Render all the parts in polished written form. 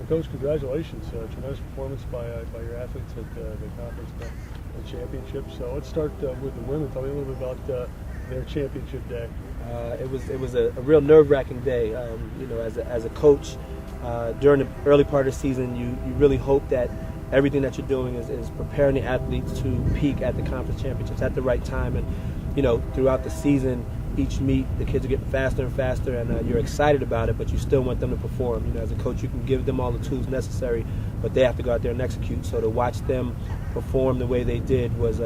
Coach, congratulations. Tremendous performance by your athletes at the conference championship. So let's start with the women. Tell me a little bit about their championship day. It was a real nerve-wracking day. As a coach, during the early part of the season, you really hope that everything that you're doing is preparing the athletes to peak at the conference championships at the right time. And throughout the season, each meet, the kids are getting faster and faster, and you're excited about it, but you still want them to perform. As a coach, you can give them all the tools necessary, but they have to go out there and execute. So to watch them perform the way they did was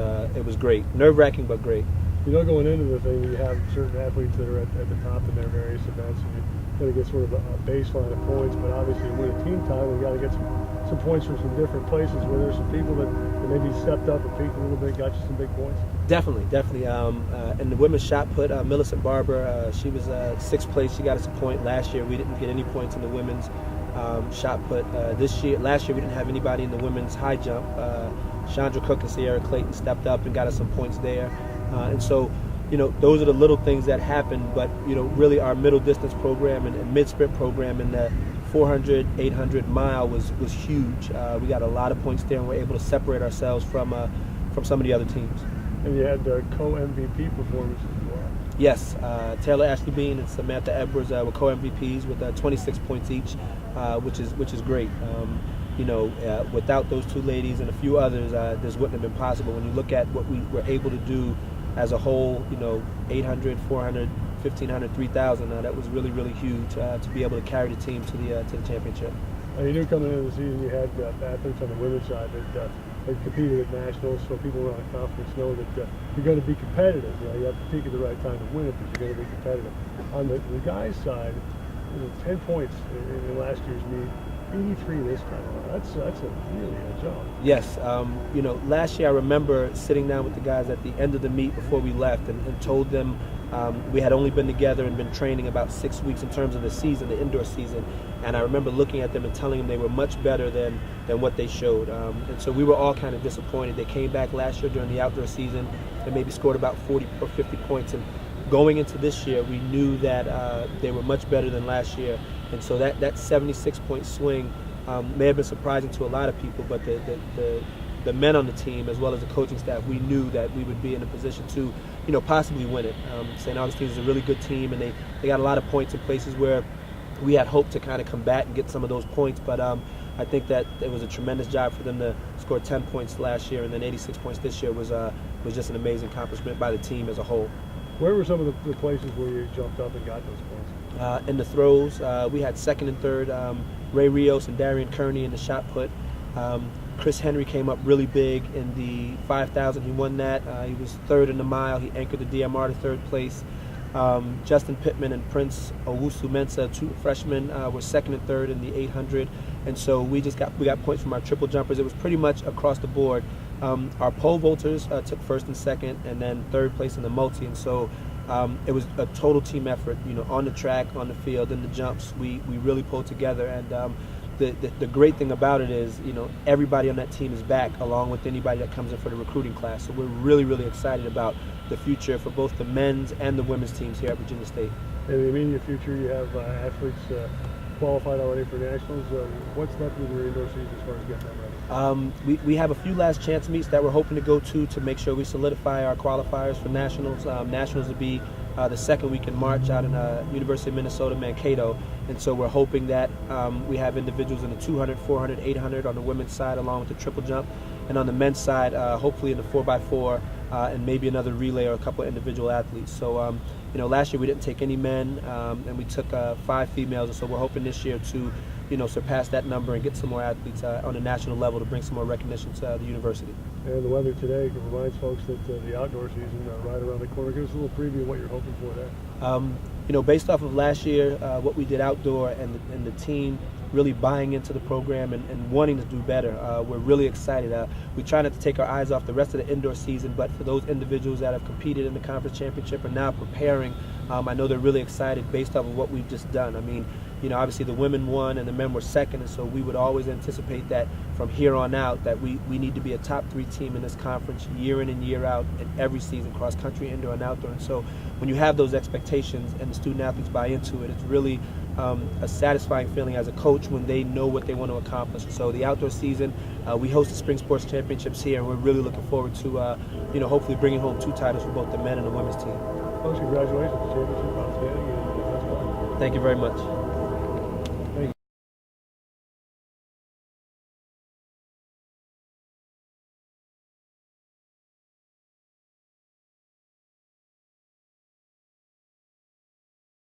great. Nerve-wracking, but great. Going into the thing, you have certain athletes that are at the top in their various events, and you're going to get sort of a baseline of points, but obviously to win a team title, we've got to get some points from some different places where there's some people that maybe stepped up and peaked a little bit, got you some big points. Definitely. In the women's shot put, Millicent Barber, she was 6th place. She got us a point. Last year we didn't get any points in the women's shot put. Last year we didn't have anybody in the women's high jump. Chandra Cook and Sierra Clayton stepped up and got us some points there. And so, those are the little things that happen, but, really our middle distance program and mid-sprint program in the 400, 800 mile was huge. We got a lot of points there, and we're able to separate ourselves from some of the other teams. And you had co-MVP performances as well. Yes, Taylor Ashley Bean and Samantha Edwards were co-MVPs with 26 points each, which is great. Without those two ladies and a few others, this wouldn't have been possible. When you look at what we were able to do as a whole, 800, 400, 1,500, 3,000, that was really, really huge to be able to carry the team to the championship. You knew coming into the season you had athletes on the women's side that competed at nationals, so people around the conference know that you're going to be competitive. You have to peak at the right time to win it, but you're going to be competitive. On the guys' side, 10 points in last year's meet. 83 this time. That's a really a jump. Yes. Last year I remember sitting down with the guys at the end of the meet before we left and told them we had only been together and been training about 6 weeks in terms of the season, the indoor season. And I remember looking at them and telling them they were much better than what they showed. And so we were all kind of disappointed. They came back last year during the outdoor season and maybe scored about 40 or 50 points. And going into this year, we knew that they were much better than last year. And so that 76-point swing may have been surprising to a lot of people, but the men on the team, as well as the coaching staff, we knew that we would be in a position to, possibly win it. St. Augustine is a really good team, and they got a lot of points in places where we had hoped to kind of combat and get some of those points. But I think that it was a tremendous job for them to score 10 points last year, and then 86 points this year was just an amazing accomplishment by the team as a whole. Where were some of the places where you jumped up and got those points? In the throws, we had 2nd and 3rd. Ray Rios and Darian Kearney in the shot put. Chris Henry came up really big in the 5,000. He won that. He was 3rd in the mile. He anchored the DMR to 3rd place. Justin Pittman and Prince Owusu-Mensah, 2 freshmen, were 2nd and 3rd in the 800. And so we got points from our triple jumpers. It was pretty much across the board. Our pole vaulters took 1st and 2nd, and then 3rd place in the multi. And so it was a total team effort, on the track, on the field, in the jumps. We really pulled together, and the great thing about it is, everybody on that team is back, along with anybody that comes in for the recruiting class. So we're really, really excited about the future for both the men's and the women's teams here at Virginia State. In the immediate future, you have athletes qualified already for nationals. What's left with your indoor season as far as getting that ready? We have a few last chance meets that we're hoping to go to make sure we solidify our qualifiers for nationals. Nationals will be the 2nd week in March out in University of Minnesota, Mankato. And so we're hoping that we have individuals in the 200, 400, 800 on the women's side, along with the triple jump. And on the men's side, hopefully in the 4x4 and maybe another relay or a couple of individual athletes. So, last year we didn't take any men, and we took 5 females. And so we're hoping this year to, surpass that number and get some more athletes on a national level to bring some more recognition to the university. And the weather today reminds folks that the outdoor season right around the corner. Give us a little preview of what you're hoping for there. Based off of last year, what we did outdoor and the team really buying into the program and wanting to do better, we're really excited. We try not to take our eyes off the rest of the indoor season, but for those individuals that have competed in the conference championship and now preparing, I know they're really excited based off of what we've just done. I mean, obviously the women won and the men were second, and so we would always anticipate that from here on out that we need to be a top 3 team in this conference year in and year out in every season, cross country, indoor and outdoor. And so when you have those expectations and the student athletes buy into it, it's really a satisfying feeling as a coach when they know what they want to accomplish. So the outdoor season, we host the Spring Sports Championships here, and we're really looking forward to hopefully bringing home 2 titles for both the men and the women's team. Coach, congratulations. The championship outstanding, and that's fun. Thank you very much.